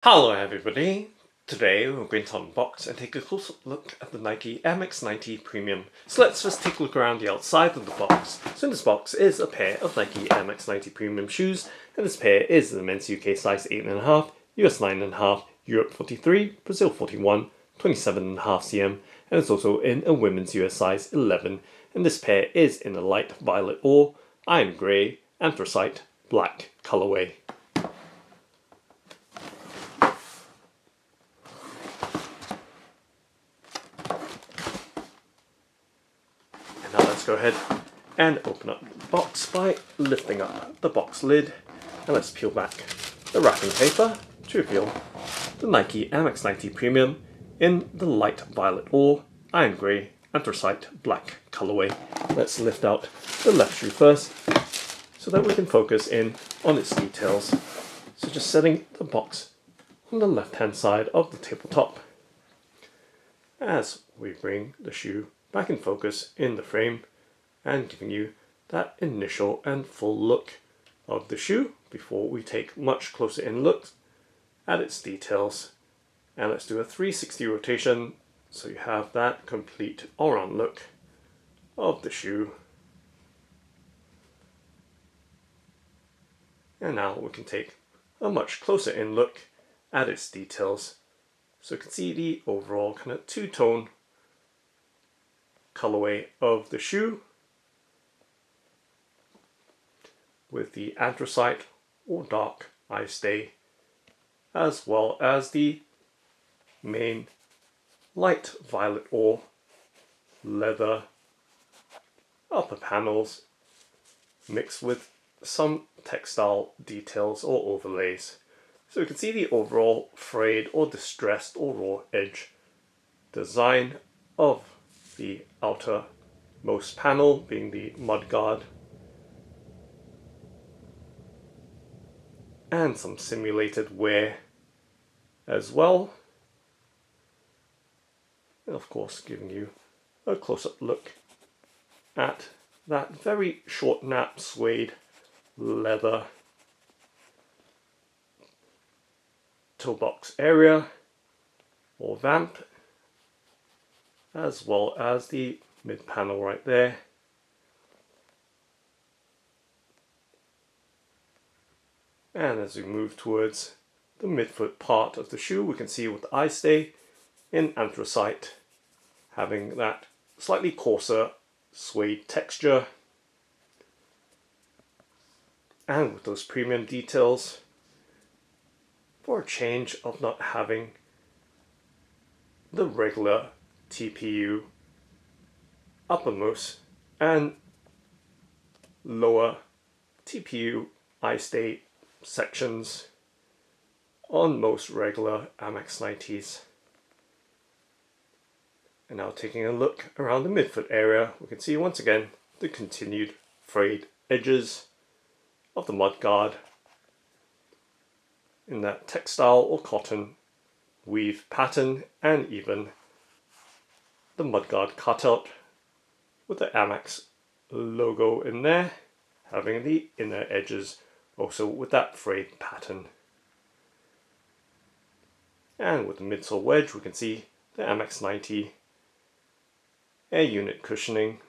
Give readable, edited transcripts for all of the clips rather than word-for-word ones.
Hello everybody! Today we're going to unbox and take a close look at the Nike MX90 Premium. So let's first take a look around the outside of the box. So in this box is a pair of Nike MX90 Premium shoes, and this pair is the men's UK size 8.5, US 9.5, Europe 43, Brazil 41, 27.5 cm, and it's also in a women's US size 11, and this pair is in a light violet ore, iron grey, anthracite, black colourway. Now let's go ahead and open up the box by lifting up the box lid, and let's peel back the wrapping paper to reveal the Nike MX90 Premium in the light violet ore, iron grey, anthracite, black colourway. Let's lift out the left shoe first so that we can focus in on its details. So just setting the box on the left hand side of the tabletop as we bring the shoe back in focus in the frame and giving you that initial and full look of the shoe before we take much closer in looks at its details. And let's do a 360 rotation so you have that complete all-round look of the shoe. And now we can take a much closer in look at its details. So you can see the overall kind of two-tone colorway of the shoe with the anthracite or dark eye stay, as well as the main light violet or leather upper panels mixed with some textile details or overlays. So you can see the overall frayed or distressed or raw edge design of the outermost panel being the mudguard, and some simulated wear as well, and of course giving you a close-up look at that very short nap suede leather toe box area or vamp, as well as the mid panel right there. And as we move towards the midfoot part of the shoe, we can see with the eye stay in anthracite having that slightly coarser suede texture, and with those premium details for a change of not having the regular TPU uppermost and lower TPU eye stay sections on most regular MX90s. And now taking a look around the midfoot area, we can see once again the continued frayed edges of the mudguard in that textile or cotton weave pattern, and even the mudguard cutout with the Amex logo in there, having the inner edges also with that frayed pattern. And with the midsole wedge, we can see the MX90 air unit cushioning.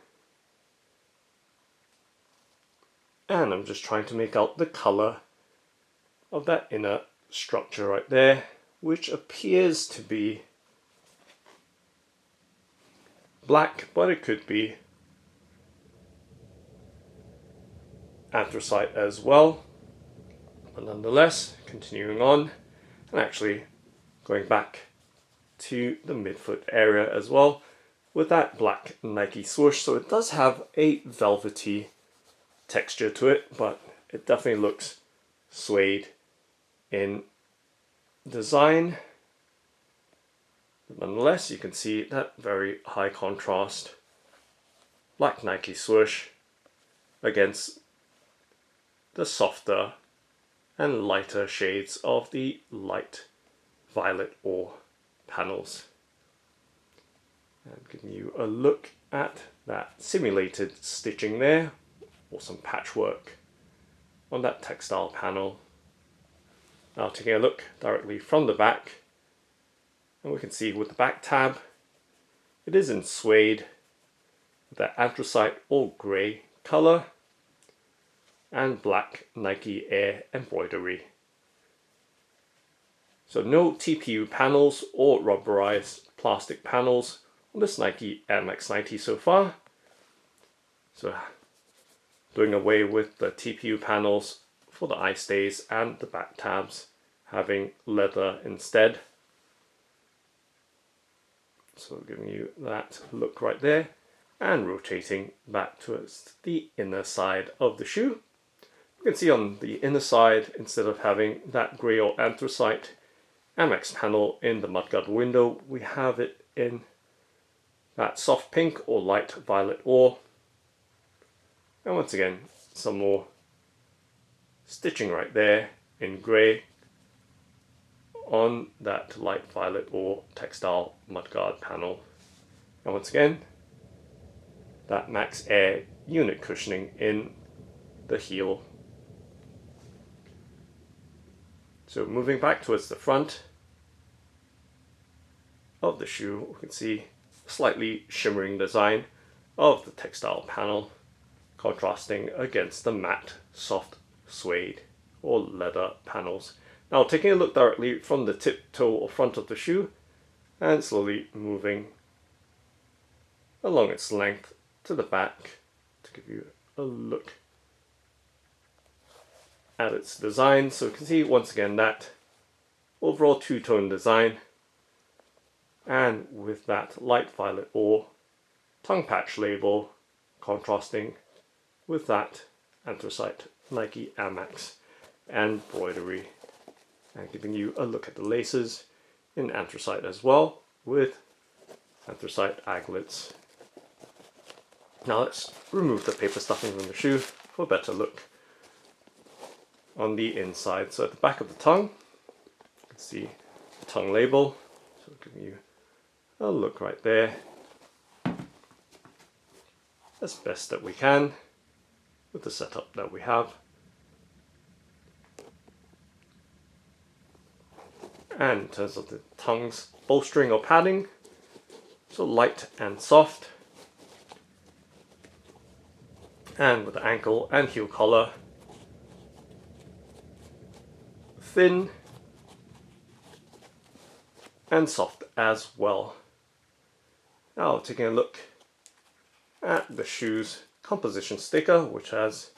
And I'm just trying to make out the color of that inner structure right there, which appears to be black, but it could be anthracite as well. But nonetheless, continuing on and actually going back to the midfoot area as well with that black Nike swoosh. So it does have a velvety texture to it, but it definitely looks suede in design. But nonetheless, you can see that very high contrast black Nike swoosh against the softer and lighter shades of the light violet ore panels. And giving you a look at that simulated stitching there, or some patchwork on that textile panel. Now taking a look directly from the back, and we can see with the back tab, it is in suede with that anthracite or grey colour and black Nike Air embroidery. So no TPU panels or rubberized plastic panels on this Nike Air Max 90 so far. So doing away with the TPU panels for the eye stays and the back tabs, having leather instead. So giving you that look right there, and rotating back towards the inner side of the shoe. You can see on the inner side, instead of having that grey or anthracite Amex panel in the mudguard window, we have it in that soft pink or light violet ore. And once again, some more stitching right there in grey on that light violet or textile mudguard panel. And once again, that Max Air unit cushioning in the heel. So moving back towards the front of the shoe, we can see a slightly shimmering design of the textile panel, contrasting against the matte soft suede or leather panels. Now taking a look directly from the tip toe or front of the shoe and slowly moving along its length to the back to give you a look at its design. So you can see once again that overall two-tone design, and with that light violet ore tongue patch label contrasting with that anthracite Nike Air Max embroidery, and giving you a look at the laces in anthracite as well with anthracite aglets. Now let's remove the paper stuffing from the shoe for a better look on the inside. So at the back of the tongue, you can see the tongue label, so giving you a look right there as best that we can with the setup that we have. And in terms of the tongue's bolstering or padding, so light and soft, and with the ankle and heel collar thin and soft as well. Now taking a look at the shoe's composition sticker, which has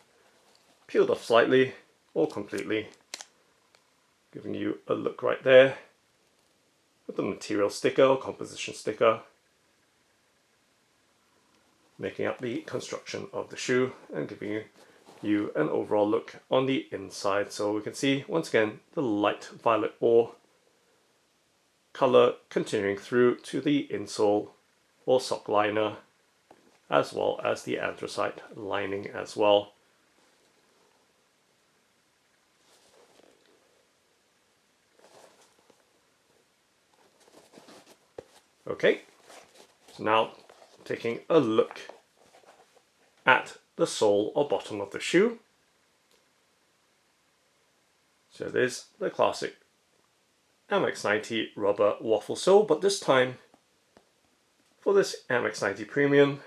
peeled off slightly or completely, giving you a look right there with the material sticker or composition sticker making up the construction of the shoe and giving you an overall look on the inside. So we can see once again the light violet ore color continuing through to the insole or sock liner, as well as the anthracite lining as well. Okay, so now taking a look at the sole or bottom of the shoe. So there's the classic Amex 90 rubber waffle sole, but this time for this Amex 90 Premium,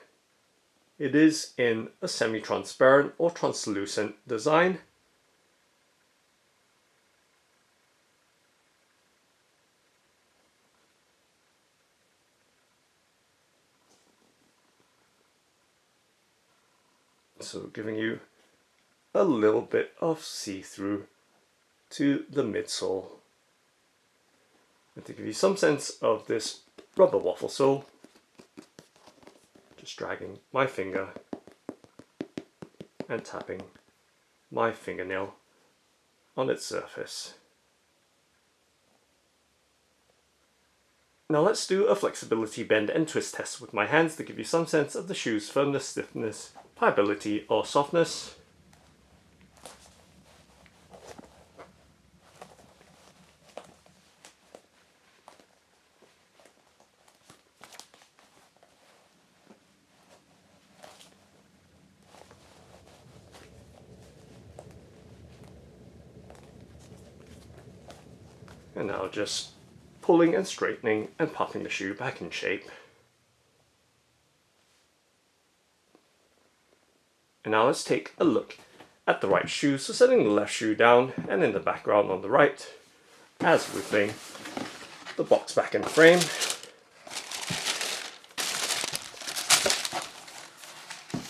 it is in a semi-transparent or translucent design. So giving you a little bit of see-through to the midsole. And to give you some sense of this rubber waffle sole, just dragging my finger and tapping my fingernail on its surface. Now let's do a flexibility bend and twist test with my hands to give you some sense of the shoe's firmness, stiffness, pliability or softness. And now just pulling and straightening and popping the shoe back in shape. And now let's take a look at the right shoe. So setting the left shoe down and in the background on the right, as looping the box back in frame.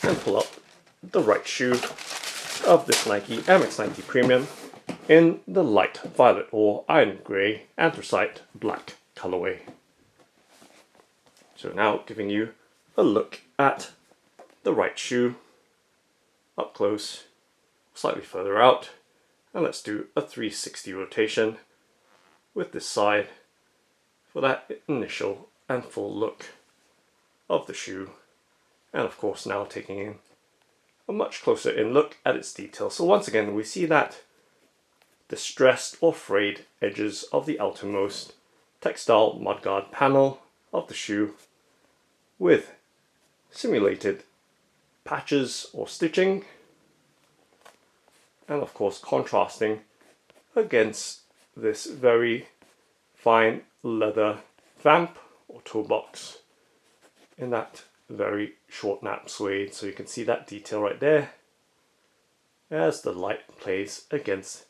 And pull up the right shoe of this Nike Amex 90 Premium in the light violet or iron grey anthracite black colorway. So now giving you a look at the right shoe up close, slightly further out, and let's do a 360 rotation with this side for that initial and full look of the shoe. And of course now taking in a much closer in look at its detail. So once again we see that distressed or frayed edges of the outermost textile mudguard panel of the shoe with simulated patches or stitching, and of course contrasting against this very fine leather vamp or toolbox in that very short nap suede. So you can see that detail right there as the light plays against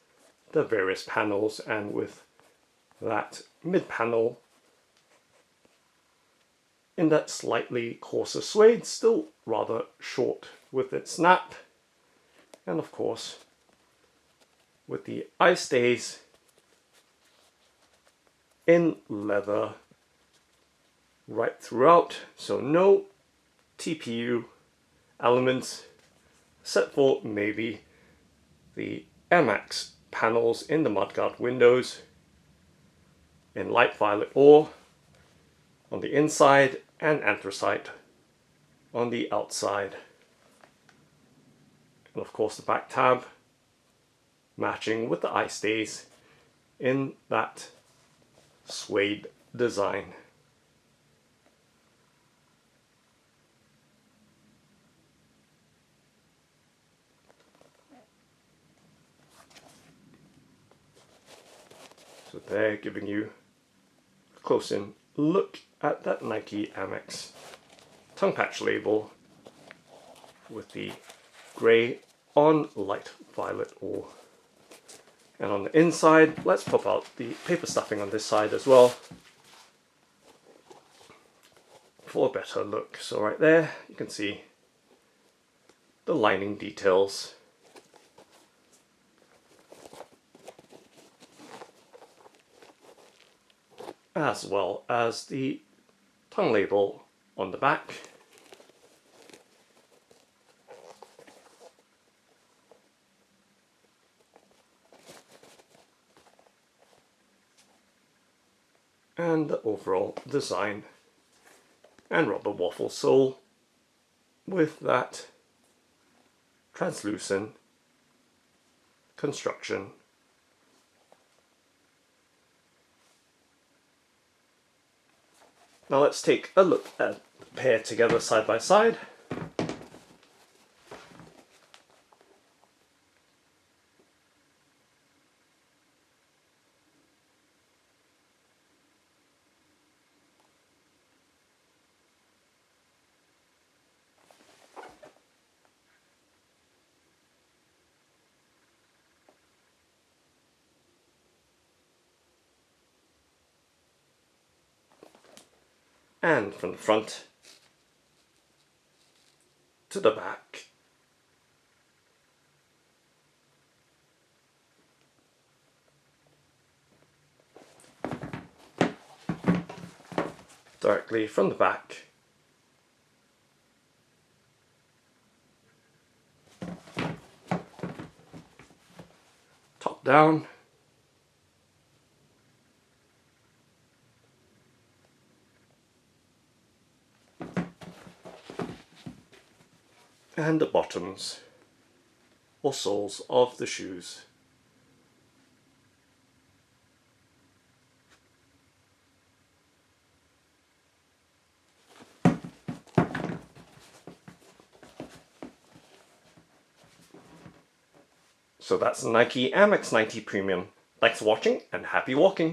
the various panels, and with that mid panel in that slightly coarser suede, still rather short with its nap, and of course with the eye stays in leather right throughout, so no TPU elements except for maybe the Amex panels in the mudguard windows in light violet ore on the inside and anthracite on the outside. And of course the back tab matching with the eye stays in that suede design. So there, giving you a close-in look at that Nike Amex tongue patch label with the grey on light violet ore. And on the inside, let's pop out the paper stuffing on this side as well for a better look. So right there, you can see the lining details. As well as the tongue label on the back. And the overall design and rubber waffle sole with that translucent construction. Now let's take a look at the pair together side by side. And from the front to the back. Directly from the back. Top down. And the bottoms or soles of the shoes. So that's the Nike Amex 90 Premium. Thanks for watching and happy walking!